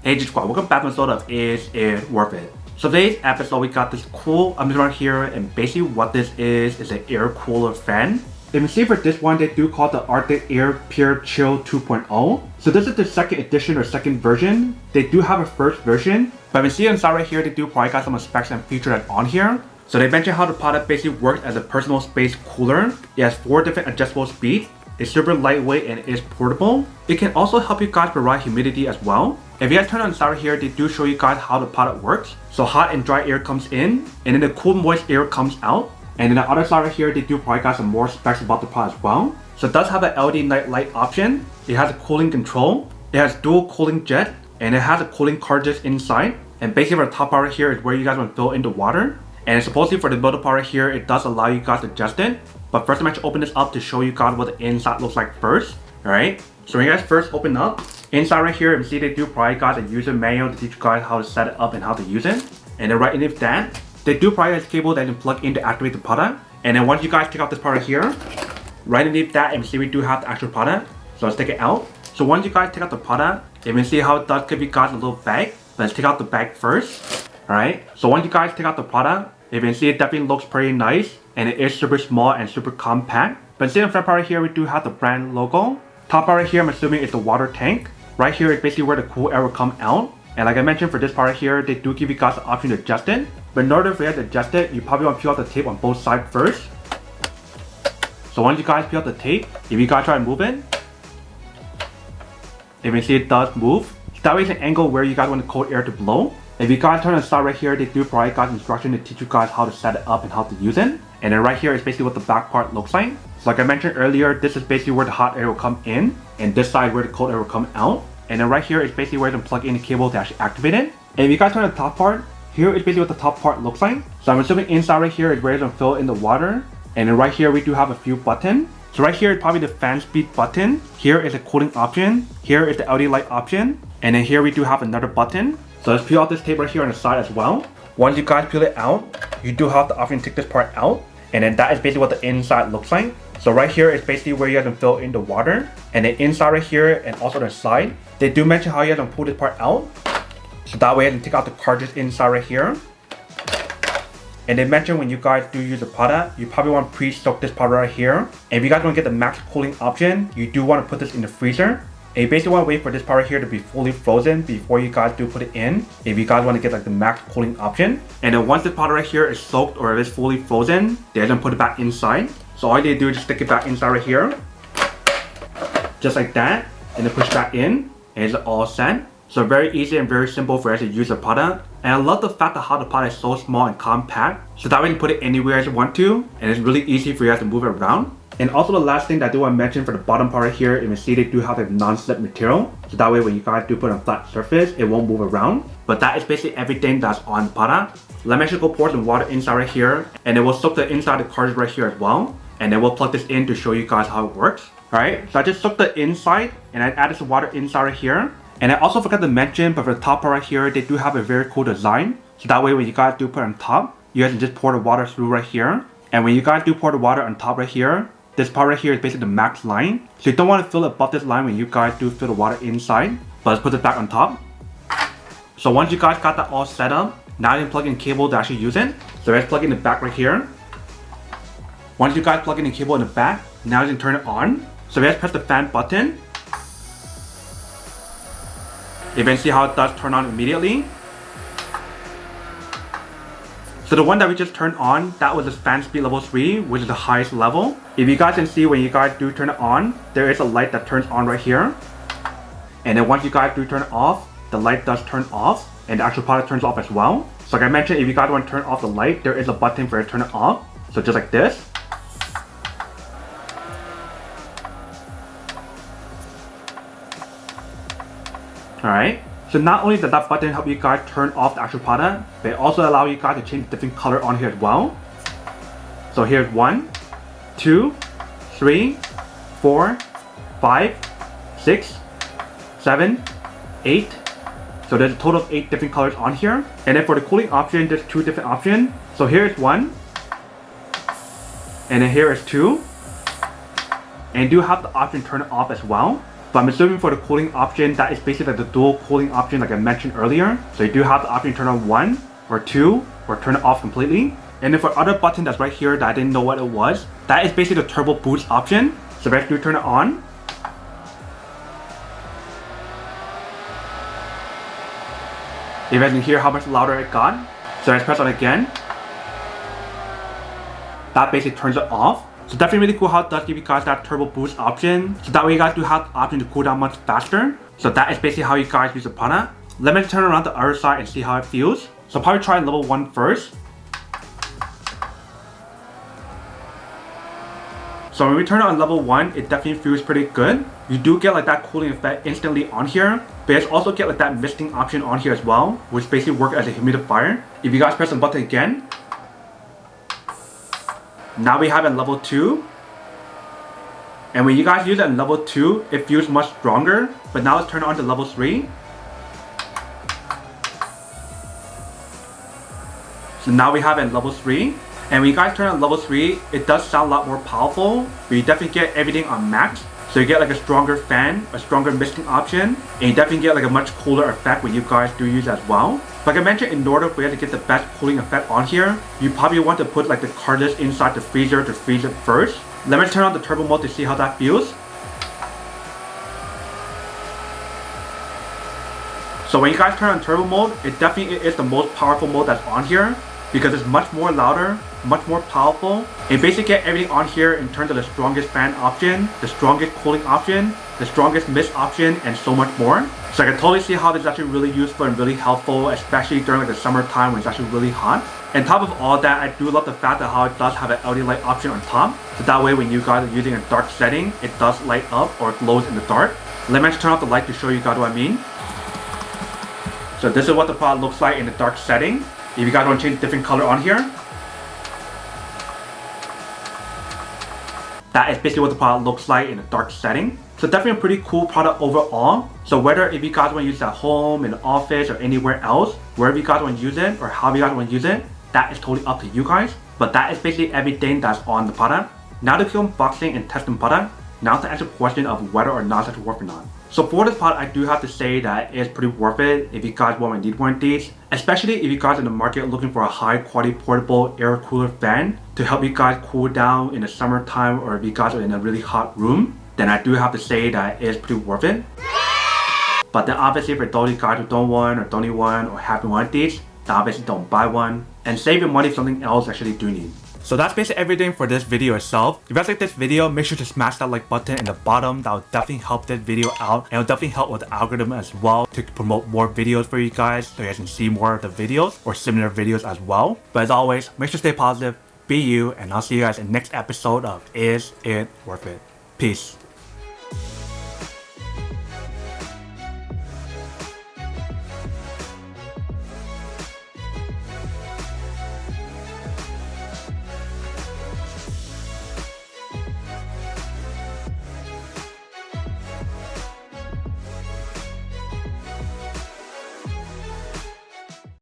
Hey G Squad, welcome back to episode of Is It Worth It? So today's episode we got this cool right here, and basically what this is an air cooler fan. If you see for this one, they do call it the Artic Air Pure Chill 2.0. So this is the second edition or second version. They do have a first version, but if you see inside right here, they do probably got some specs and features on here. So they mentioned how the product basically works as a personal space cooler. It has 4 different adjustable speeds. It's super lightweight and is portable. It can also help you guys provide humidity as well. If you guys turn on the side right here, they do show you guys how the product works. So hot and dry air comes in, and then the cool moist air comes out. And then the other side right here, they do probably got some more specs about the product as well. So it does have an LED night light option. It has a cooling control. It has dual cooling jet, and it has a cooling cartridge inside. And basically for the top part right here is where you guys want to fill in the water. And supposedly for the middle part right here, it does allow you guys to adjust it. But first I'm going to open this up to show you guys what the inside looks like first. Alright, so when you guys first open up, inside right here, you see they do probably got a user manual to teach you guys how to set it up and how to use it. And then right underneath that, they do probably have a cable that you can plug in to activate the product. And then once you guys take out this part right here, right underneath that, you see we do have the actual product. So let's take it out. So once you guys take out the product, you can see how it does give you guys a little bag. Let's take out the bag first. Alright, so once you guys take out the product, you can see it definitely looks pretty nice. And it is super small and super compact. But see in the front part right here, we do have the brand logo. Top part right here, I'm assuming is the water tank. Right here is basically where the cool air will come out. And like I mentioned for this part right here, they do give you guys the option to adjust it. But in order for you to adjust it, you probably want to peel out the tape on both sides first. So once you guys peel out the tape, if you guys try to move it, you can see it does move. So that way it's an angle where you guys want the cold air to blow. If you guys turn on the side right here, they do provide guys instruction to teach you guys how to set it up and how to use it. And then right here is basically what the back part looks like. So like I mentioned earlier, this is basically where the hot air will come in, and this side where the cold air will come out. And then right here is basically where you can plug in the cable to actually activate it. And if you guys turn on the top part, here is basically what the top part looks like. So I'm assuming inside right here is where you can fill in the water. And then right here we do have a few buttons. So right here is probably the fan speed button. Here is a cooling option. Here is the LED light option. And then here we do have another button. So let's peel out this tape right here on the side as well. Once you guys peel it out, you do have the option to take this part out. And then that is basically what the inside looks like. So right here is basically where you have to fill in the water. And then inside right here and also the side, they do mention how you have to pull this part out. So that way you can take out the cartridge inside right here. And they mention when you guys do use the product, you probably want to pre-soak this part right here. And if you guys want to get the max cooling option, you do want to put this in the freezer. And you basically want to wait for this part right here to be fully frozen before you guys do put it in, if you guys want to get like the max cooling option. And then once this part right here is soaked or if it's fully frozen, they're going to put it back inside. So all you do is just stick it back inside right here, just like that, and then push back in, and it's all set. So very easy and very simple for us to use the product. And I love the fact that how the product is so small and compact, so that way you can put it anywhere as you want to, and it's really easy for you guys to move it around. And also the last thing that I do want to mention for the bottom part right here, you can see they do have a non-slip material. So that way when you guys do put on a flat surface, it won't move around. But that is basically everything that's on the product. Let me actually go pour some water inside right here, and then we'll soak the inside of the cartridge right here as well. And then we'll plug this in to show you guys how it works. Alright, so I just soaked the inside, and I added some water inside right here. And I also forgot to mention, but for the top part right here, they do have a very cool design. So that way when you guys do put it on top, you guys can just pour the water through right here. And when you guys do pour the water on top right here, this part right here is basically the max line. So you don't want to fill it above this line when you guys do fill the water inside. But let's put it back on top. So once you guys got that all set up, now you can plug in cable to actually use it. So let's plug in the back right here. Once you guys plug in the cable in the back, now you can turn it on. So let's press the fan button. You can see how it does turn on immediately. So the one that we just turned on, that was the fan speed level 3, which is the highest level. If you guys can see when you guys do turn it on, there is a light that turns on right here. And then once you guys do turn it off, the light does turn off, and the actual product turns off as well. So like I mentioned, if you guys want to turn off the light, there is a button for it to turn it off. So just like this. Alright, so not only does that button help you guys turn off the actual product, but it also allows you guys to change different color on here as well. So here's 1, 2, 3, 4, 5, 6, 7, 8. So there's a total of 8 different colors on here. And then for the cooling option, there's 2 different options. So here's 1, and then here is 2. And you do have the option to turn it off as well. But I'm assuming for the cooling option, that is basically like the dual cooling option like I mentioned earlier. So you do have the option to turn on 1 or 2 or turn it off completely. And then for other button that's right here that I didn't know what it was, that is basically the turbo boost option. So if I do turn it on, you guys can hear how much louder it got. So let's press on again. That basically turns it off. So definitely really cool how it does give you guys that turbo boost option. So that way you guys do have the option to cool down much faster. So that is basically how you guys use the product. Let me turn around the other side and see how it feels. So I'll probably try level 1 first. So when we turn it on level 1, it definitely feels pretty good. You do get like that cooling effect instantly on here. But you also get like that misting option on here as well, which basically works as a humidifier. If you guys press the button again, now we have it level 2. And when you guys use it in level 2, it feels much stronger. But now let's turn it on to level 3. So now we have it in level 3. And when you guys turn on level 3, it does sound a lot more powerful. But you definitely get everything on max. So you get like a stronger fan, a stronger misting option. And you definitely get like a much cooler effect when you guys do use as well. Like I mentioned, in order for you to get the best cooling effect on here, you probably want to put like the cartridge inside the freezer to freeze it first. Let me turn on the turbo mode to see how that feels. So when you guys turn on turbo mode, it definitely is the most powerful mode that's on here because it's much more louder, much more powerful. And basically get everything on here in terms of the strongest fan option, the strongest cooling option, the strongest mist option, and so much more. So I can totally see how this is actually really useful and really helpful, especially during like the summertime when it's actually really hot. And top of all that, I do love the fact that how it does have an LED light option on top. So that way when you guys are using a dark setting, it does light up or glows in the dark. Let me just turn off the light to show you guys what I mean. So this is what the product looks like in the dark setting. If you guys want to change different color on here, that is basically what the product looks like in a dark setting. So definitely a pretty cool product overall. So whether if you guys want to use it at home, in the office, or anywhere else, wherever you guys want to use it, or how you guys want to use it, that is totally up to you guys. But that is basically everything that's on the product. Now to keep unboxing and testing product, now to answer the question of whether or not it's worth or not. So for this product, I do have to say that it's pretty worth it if you guys want to need one of these. Especially if you guys are in the market looking for a high quality portable air cooler fan to help you guys cool down in the summertime, or if you guys are in a really hot room, then I do have to say that it's pretty worth it. But then obviously for those of you guys who don't want or don't need one or haven't one of these, then obviously don't buy one and save your money for something else you actually do need. So that's basically everything for this video itself. If you guys like this video, make sure to smash that like button in the bottom. That will definitely help this video out, and it will definitely help with the algorithm as well to promote more videos for you guys so you guys can see more of the videos or similar videos as well. But as always, make sure to stay positive, be you, and I'll see you guys in the next episode of Is It Worth It? Peace.